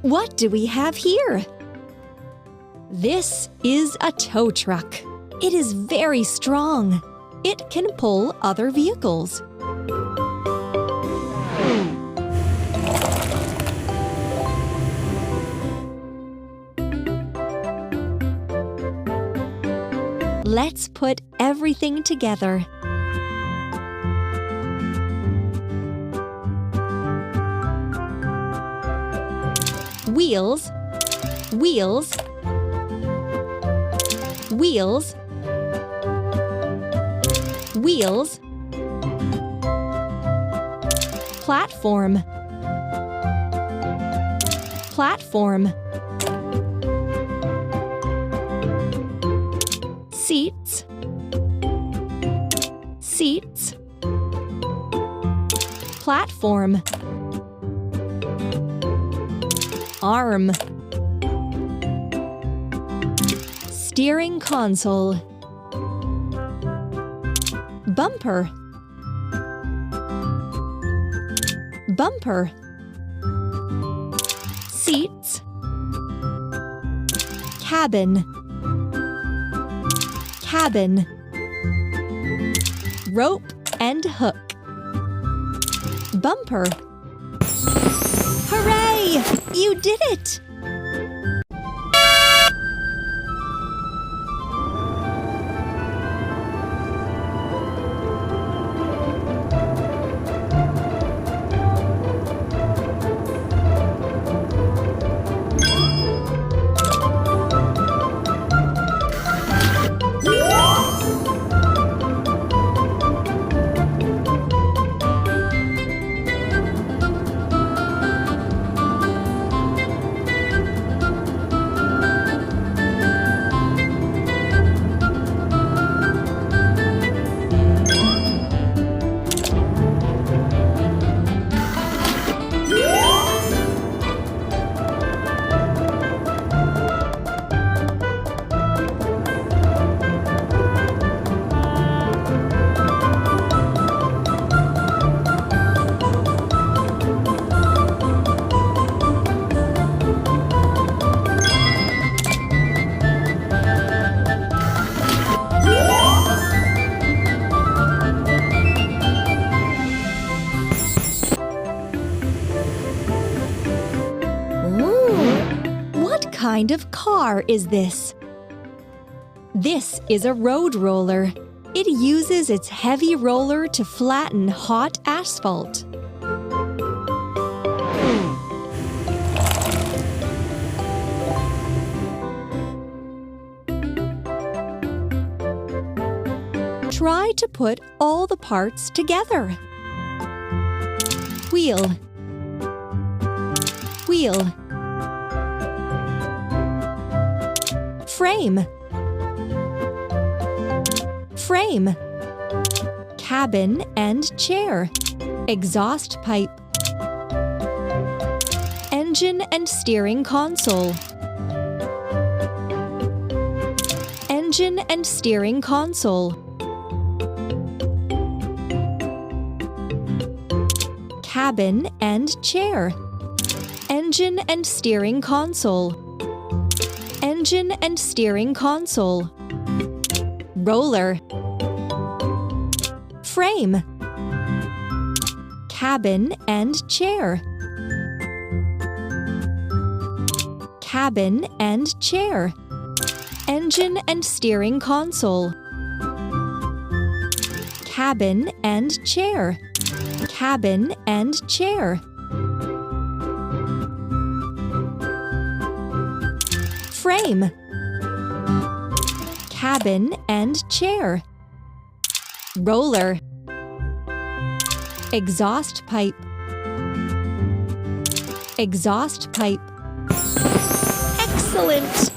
What do we have here? This is a tow truck. It is very strong. It can pull other vehicles. Let's put everything together. Wheels, wheels, wheels, wheels. Platform, platform. Seats, seats. Platform. Arm. Steering console. Bumper, bumper. Seats. Cabin, cabin. Rope and hook. Bumper. Hooray! You did it! What kind of car is this? This is a road roller. It uses its heavy roller to flatten hot asphalt. Try to put all the parts together. Wheel, wheel. Frame, frame. Cabin and chair. Exhaust pipe. Engine and steering console. Engine and steering console. Cabin and chair. Engine and steering console. Engine and steering console. Roller. Frame. Cabin and chair. Cabin and chair. Engine and steering console. Cabin and chair. Cabin and chair. Frame. Cabin and chair. Roller. Exhaust pipe. Exhaust pipe. Excellent!